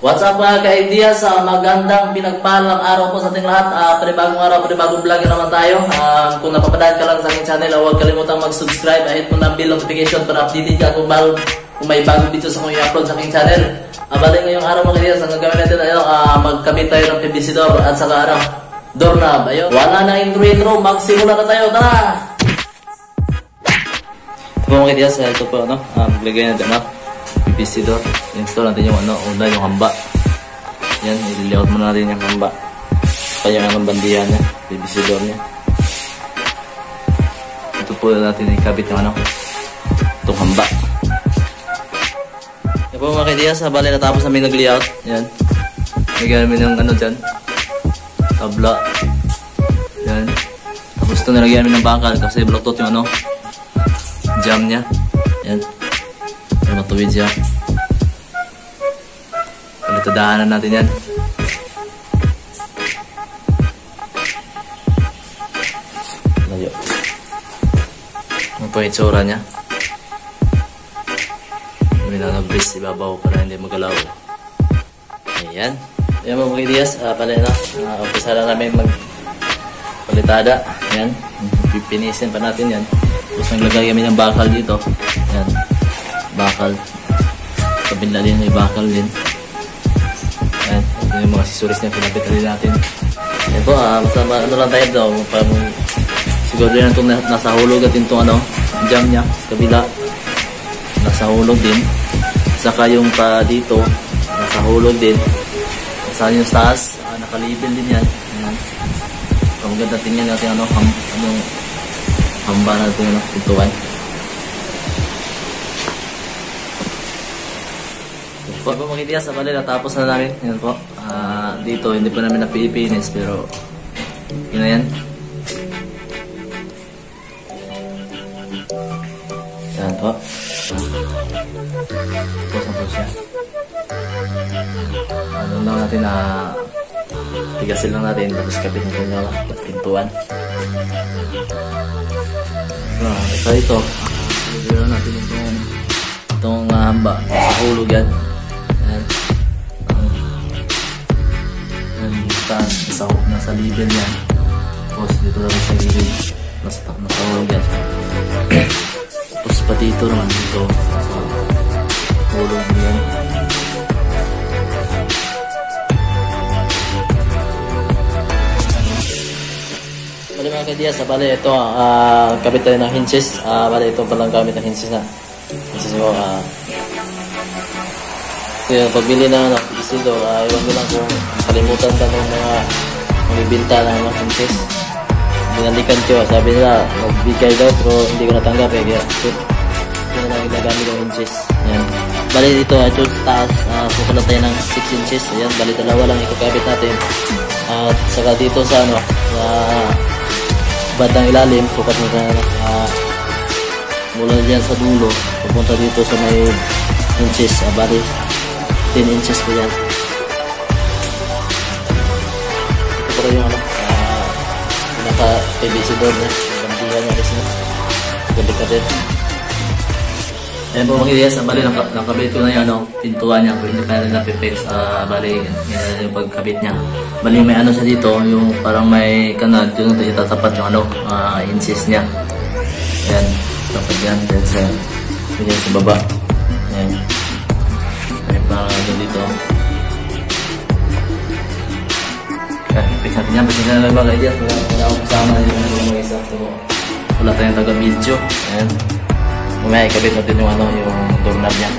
What's up mga ka-ideas? Magandang pinagpalang araw po sa ating lahat. Panibagong araw, panibagong vlog naman tayo. Kung napapadaan ka lang sa aking channel, huwag kalimutang mag-subscribe. Hit mo ng bell notification para updated ka kung may bagong video sa kong i-upload sa aking channel. Balik ngayong araw mga ka-ideas, ang gagawin natin ay magkabit tayo ng PVC door at saka doorknob. Ayun, wala na intro, magsimula na tayo. Tara! Ito po mga ka-ideas, ito po maglagay natin PVC door. Install natin yung una yung hamba. Yan, i-layout muna natin yung hamba. Kaya ang bandiyan niya, PVC door niya. Ito po natin ikabit yung itong hamba. Yan po mga ka-ideas, bali natapos namin nag-layout. Yan. Nagyan namin yung dyan. Tabla. Yan. Tapos ito nilagyan namin ng bakal kasi blocktot yung jam niya. Yan. Para matuwid siya. Palitadahanan natin yan. Layo. Ano po yung itsura niya? May nanabris ibabaw para hindi magalaw. Ayan. Ayan mga ideas. Pala umpisa na namin magpalitada. Ayan. Pipinisin pa natin yan. Tapos naglagay kami ng bakal dito. Ayan. Bakal. Kabila din may bakal din. Ayan. Ito yung mga accessories na pinapitali natin. Ayan po. Masama lang tayo daw. Siguro din itong nasa hulog at itong jam niya sa kabila. Nasa hulog din. Saka yung pa dito. Nasa hulog din. Saan yung taas, nakalibel din yan. Ayan. So, maganda tingnan natin hamba natin yung pintuan. Po mga ideas, natapos na namin. Yan po. Dito, hindi pa namin napipinis, pero yun na yan. Yan po. Tapos na po siya. Ano lang natin tigasin lang natin, tapos kapit natin yung pintuan. So ito, gagawin natin itong hamba sa hulog yan. Nasa libel yan. Tapos dito lang sa gilid, nasa hulog yan. Tapos pa dito naman dito sa hulog yan. Bali mga ka-ideas, bali ito kabit tayo ng hinges. Bali ito palang gamit ng hinges na hinges mo. Kaya pagbili na PVC door, iwan mo lang kung kalimutan ka ng mga bibinta na mga hinges. Binalikan ko, sabi nila magbigay daw pero hindi ko natanggap kaya ito na lang ginagamit ng hinges. Ayan. Bali ito sa taas, sukulat tayo ng 6 inches. Ayan, bali dalawa lang ikakabit natin. At saka dito sa bandang ilalim, sukat mo mula dyan sa dulo pupunta dito sa may inches. Bali 10 inches po yan. Ito pa yung naka PVC door na bandihan niya kasi gabi-gabi. Ayan po mga ideas, bali nakabit ko na yung pintuan niya kung hindi pa rin napipix. Bali yan yung pagkabit niya. Bali may siya dito, yung parang may kanal yung itatapat yung inches niya. Ayan, tapat yan sa baba. Ayan. Ayan parang dito. Fix natin yan, kasi na lang mga ideas. Wala akong kasama yung mga isa. So, wala tayong taga-video. Ayan. Mamaya ikabit natin yung doorknob niya.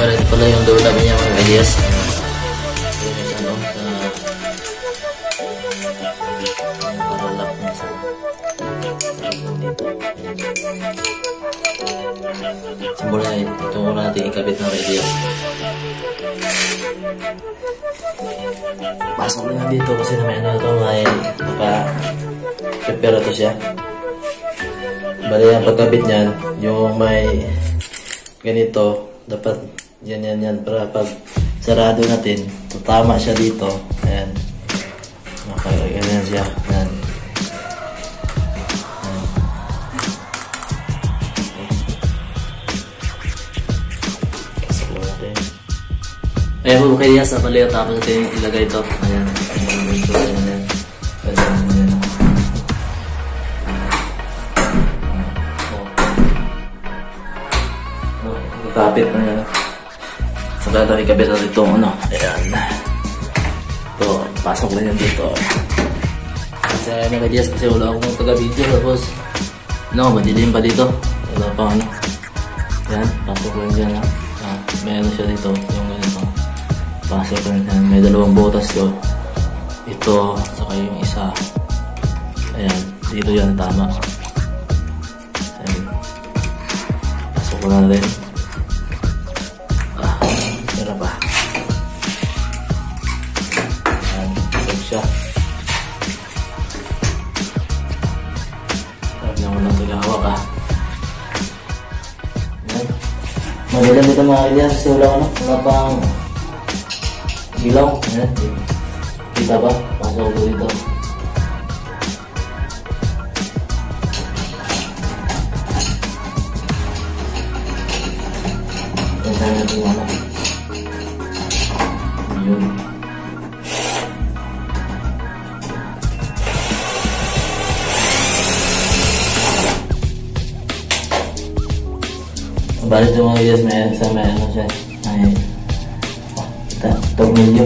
Para ito pala yung doon namin yung mga ideas. Simula na ito muna natin ikabit ng ideas. Pasok na dito kasi na may ano ito, may naka-prepare ito siya. Bali ang pagkabit niyan, yung may ganito, dapat yan para pag sarado natin, tutama siya dito. Ayan. Ganyan siya. Ayan. Ayan po kaya sa pala tapos natin ilagay ito. Ayan. Ayan. Kapit na yan. Saka tayo ikabit natin ito. Ayan. Ito. Pasok lang yan dito. Kasi nakadias kasi wala akong taga-video. Tapos madilim pa dito. Wala pa Ayan. Pasok lang dyan may siya dito. Yung ganito. Pasok lang dyan. May dalawang butas to. Ito. Saka yung isa. Ayan. Dito yan. Tama. Ayan. Pasok ko na rin. Madalang dito mga ideas kasi wala pang ilaw. Ayan. Kita ba? Pasok ko dito. Ayan tayo natin yun. Balik sa mga videos may ano siya, may tornilyo.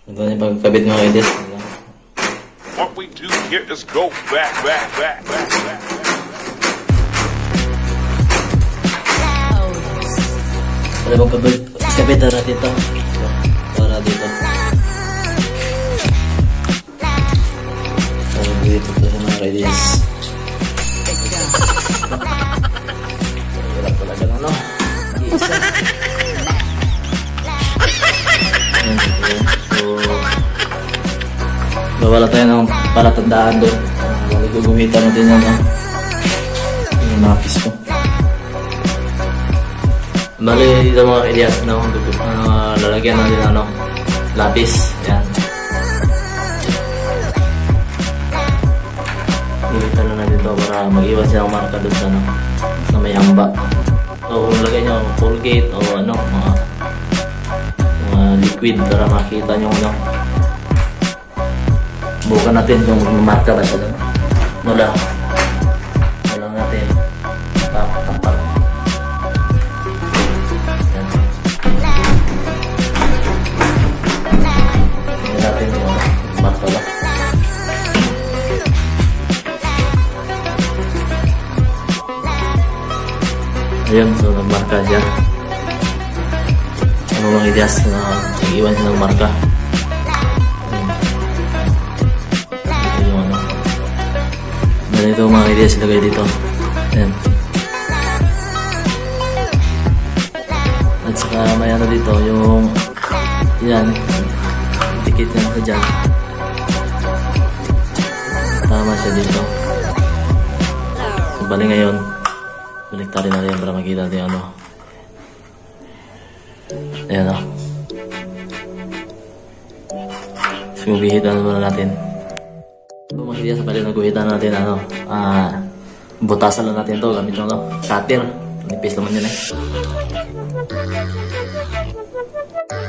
Ito na yung pagkabit mga videos. What we do here is go back. Wala bang kabit na natin ito. Para dito. Para dito ito sa mga ideas. Wala pala ganun isa. Wala tayo ng palatandaan doon. Gugumitan natin yan yung napis ko. Bali dito mga ideas lalagyan natin lapis. Yan. Gumitan na natin ito para mag-iwan siya ng marka doon sa may hamba. So kung lagay nyo Colgate o mga liquid para makita nyo bukan natin kung magmamarka ba siya doon. Wala natin tapak. Yan. Hindi natin kung marka ba. Ayun, so nagmarka siya. Ano mga ideas na nag-iwan siya ng marka. Ito mga ideas ilagay dito. Ayan. At saka may dito yung yan. Dikit yan sa dyan. Tama siya dito. So bali ngayon baliktarin natin para makita natin ayan so guhitan muna natin. Mga ideas sa pala naguhitan natin butasan lang natin ito gamit yung cutter. Nipis naman yun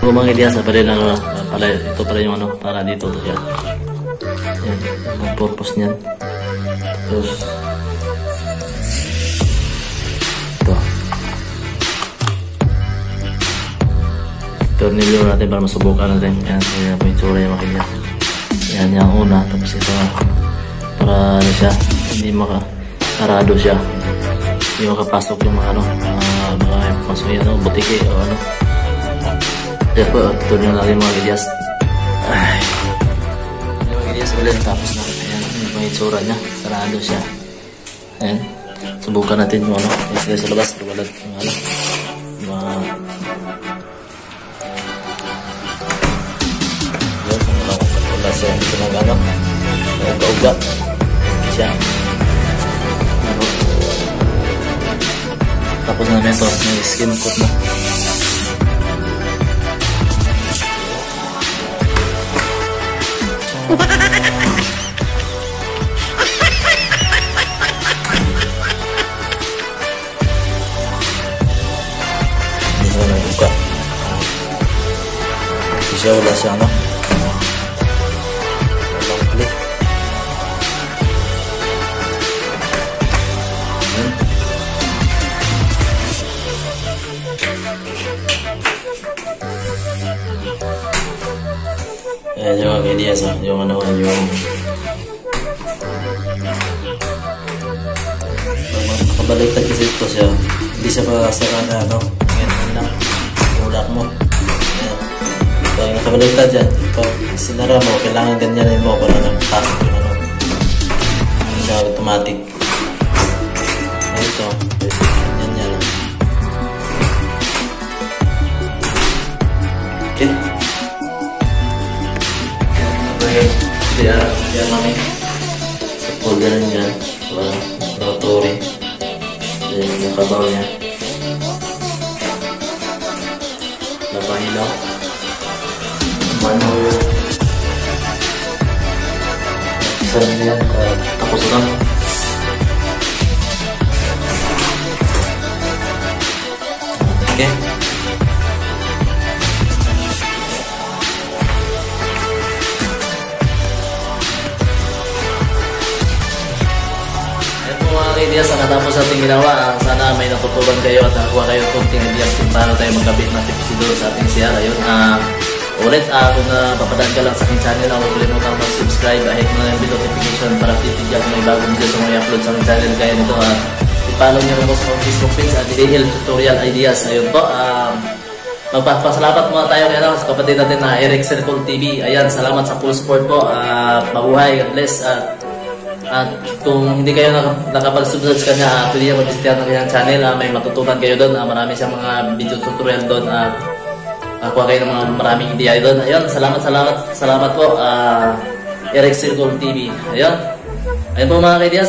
mga ideas sa pala ito pala yung para dito yan. Yan ang purpose niyan. Tapos ito. Tornilyo natin para masubukan natin. Yan, kaya po yung tsura yung makilya. Yan yung una. Tapos ito para ano siya, hindi makarado siya. Hindi makapasok yung mga ano, baka pasok yung ano, butike o ano. Kaya po, tutuloy natin mga gilyas. Ay. Yung mga gilyas ulit, tapos na. Ayan, yung itsura niya. Sarado siya. Ayan. Subukan natin yung ano. Yung sa labas, pagbalag yung ano. Wala siya, hindi siya mag ano. Uga-uga. Siya. Tapos na ito, may skin coat na. Hindi na nagbuka. Hindi siya, wala siya ano. Walang click. Ayan yung mga ideas, yung ano, yung kabaliktad kasi ito siya, hindi siya makasara na ano, ganyan lang, ulak mo. Ayan. So yung kabaliktad dyan, pag sinara mo, kailangan ganyanin mo para nagpasok yung ano, hindi siya automatic. Ito, ganyan lang. Okay. Diyan kami sa folder niya sa laboratory. Yung kabaw niya napahilaw manual saan niya tapos lang. Okay. Mga ideas na natapos ating ginawa, sana may natutunan kayo at nakuha kayo kunting ideas kung paano tayo magkabit ng tipsidor sa ating CR. Ayun, ulit, kung papadaan ka lang sa aking channel, huwag kalimutan mag-subscribe, hit mo na yung bell notification para titigyan kung may bagong video sa mga upload sa aking channel. Kaya nito, i-follow nyo rin po sa Facebook page at DDL Tutorial Ideas. Ayun po, magpapasalamat muna tayo kaya sa kapatid natin na Eric Circle TV. Ayan, salamat sa full support po. Mabuhay, God bless. At kung hindi kayo nakapag-subscribe sa kanya, pwede nyo mag-visitahan ng kanyang channel. May matutunan kayo doon. Marami siyang mga video tutorial doon. Kuha kayo ng mga maraming idea doon. Ayun, salamat po. Eric Circle TV. Ayun po mga kaibigan.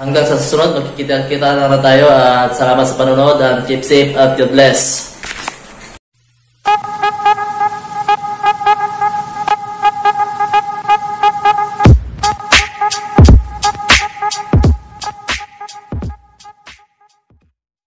Hanggang sa susunod, magkikita na tayo. At salamat sa panonood. And keep safe at God bless.